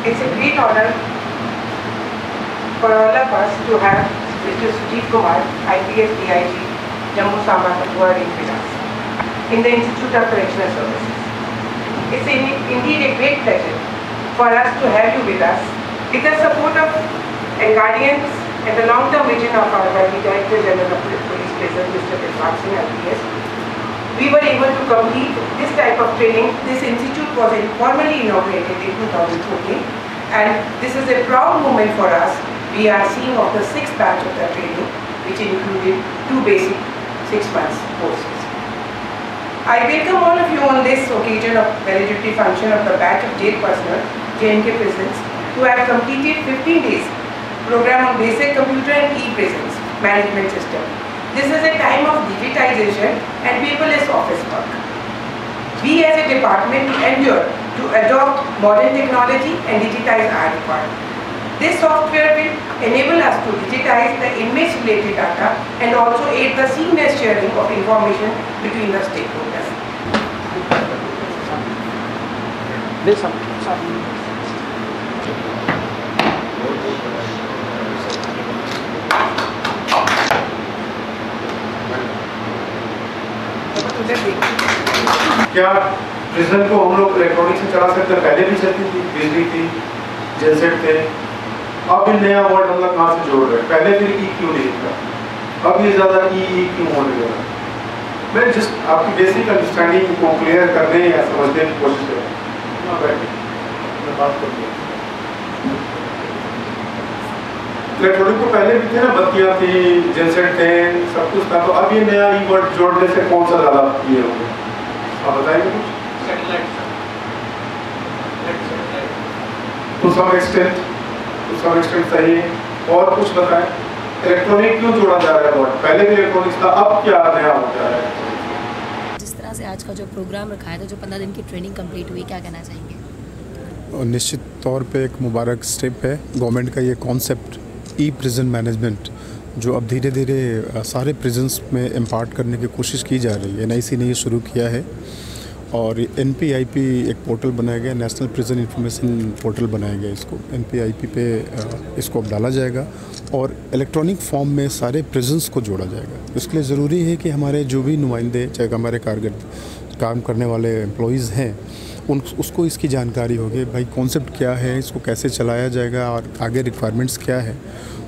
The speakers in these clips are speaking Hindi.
It's a great honor for all of us to have Mr. Sujit Kumar, IPS DIG, Jammu Samba Kathua with us in the Institute of Correctional Services. It's indeed a great pleasure for us to have you with us. With the support of and guardians and the long-term vision of our Director General of Police Prison, Mr. Dilbagh Singh IPS, we were able to complete this type of training. This institute was formally inaugurated in 2014, and this is a proud moment for us. We are seeing of the 6th batch of the training, which included 2 basic 6 months courses. I welcome all of you on this occasion of valedictory function of the batch of jail personnel, J&K prisons, who have completed 15 days program on basic computer and e-prisons management system. This is a time of digitization and paperless office work. We as a department endure to adopt modern technology and digitize our requirement. This software will enable us to digitize the inmate-related data and also aid the seamless sharing of information between the stakeholders. क्या प्रिजन को हम लोग इलेक्ट्रॉनिक से चला सकते हैं? पहले भी चलती थी, बिजली थी, जेनसेट थे। अब ये नया वर्ड हम लोग कहाँ से जोड़ रहे हैं? पहले फिर ई क्यों नहीं था, अब ये ज़्यादा ई क्यों होने लगा? मैं जस्ट आपकी बेसिक अंडरस्टैंडिंग को क्लियर करने या समझने की कोशिश कर रहा हूँ। मैं बात करती हूँ। इलेक्ट्रॉनिक तो पहले भी थे ना, बत्तियाँ थी, जेनसेट थे, सब कुछ था। तो अब ये नया ई वर्ड जोड़ने से कौन सा ज़्यादा ये होगा? आप बताएंगे कुछ? टू सम एक्सटेंट सही है। और कुछ बताएं, इलेक्ट्रॉनिक क्यों जोड़ा जा रहा है वर्ड? पहले भी इलेक्ट्रॉनिक्स था, अब क्या नया हो जा रहा है? जिस तरह से आज का जो प्रोग्राम रखा है था, जो 15 दिन की ट्रेनिंग कंप्लीट हुई, क्या कहना चाहेंगे? निश्चित तौर पे एक मुबारक स्टेप है गवर्नमेंट का ये कॉन्सेप्ट ई प्रिजन मैनेजमेंट, जो अब धीरे धीरे सारे प्रिजन्स में इम्पार्ट करने की कोशिश की जा रही है। NIC ने ये शुरू किया है और NPIP एक पोर्टल बनाया गया, नेशनल प्रिजन इंफॉर्मेशन पोर्टल बनाया गया। इसको NPIP पे इसको अब डाला जाएगा और इलेक्ट्रॉनिक फॉर्म में सारे प्रिजन्स को जोड़ा जाएगा। इसके लिए ज़रूरी है कि हमारे जो भी नुमाइंदे, चाहे हमारे काम करने वाले एम्प्लॉयज़ हैं, उसको इसकी जानकारी होगी, भाई कॉन्सेप्ट क्या है, इसको कैसे चलाया जाएगा और आगे रिक्वायरमेंट्स क्या है।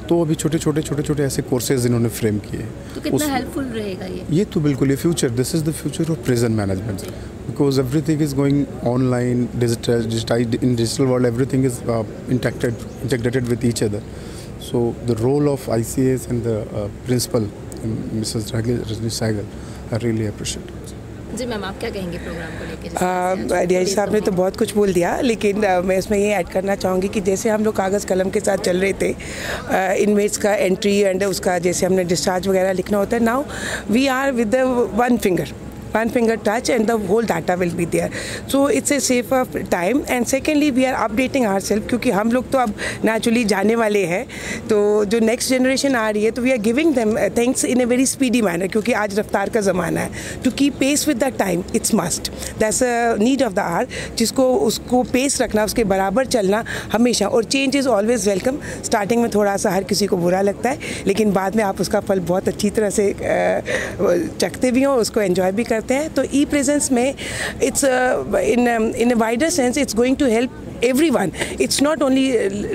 तो अभी छोटे छोटे ऐसे कोर्सेज इन्होंने फ्रेम किए। तो कितना हेल्पफुल रहेगा ये? तो बिल्कुल ये future, this is the future of prison management, because everything is going online, digitised in digital world, everything is integrated with each other. So the role of ICS and the principal, Mrs. Rajni Saigal, I really appreciate it. जी मैम, आप क्या कहेंगे प्रोग्राम को लेकर? डीआईजी साहब ने तो बहुत कुछ बोल दिया, लेकिन मैं इसमें ये ऐड करना चाहूँगी कि जैसे हम लोग कागज़ कलम के साथ चल रहे थे, इनमेट्स का एंट्री एंड उसका जैसे हमने डिस्चार्ज वगैरह लिखना होता है, now we are with the one finger touch and the whole data will be there. So it's a safer time, and secondly we are updating ourselves, क्योंकि हम लोग तो अब naturally जाने वाले हैं, तो जो next generation आ रही है, तो we are giving them things in a very speedy manner, क्योंकि आज रफ्तार का ज़माना है। To keep pace with the time, it's must. That's a need of the hour, जिसको उसको पेस रखना, उसके बराबर चलना हमेशा। और change is always welcome. Starting में थोड़ा सा हर किसी को बुरा लगता है, लेकिन बाद में आप उसका फल बहुत अच्छी तरह से चखते भी हो, उसको एंजॉय भी करते हैं। तो ई प्रेजेंस में it's in a wider sense it's going to help everyone. It's not only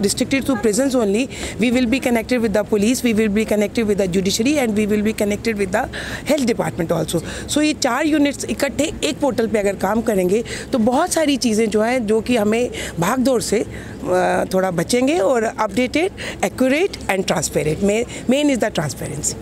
restricted to prisons only. We will be connected with the police, we will be connected with the judiciary, and we will be connected with the health department also. So ये 4 यूनिट्स इकट्ठे एक पोर्टल पे अगर काम करेंगे तो बहुत सारी चीज़ें जो हैं, जो कि हमें भाग दौड़ से थोड़ा बचेंगे और updated, accurate and transparent. Main is the transparency.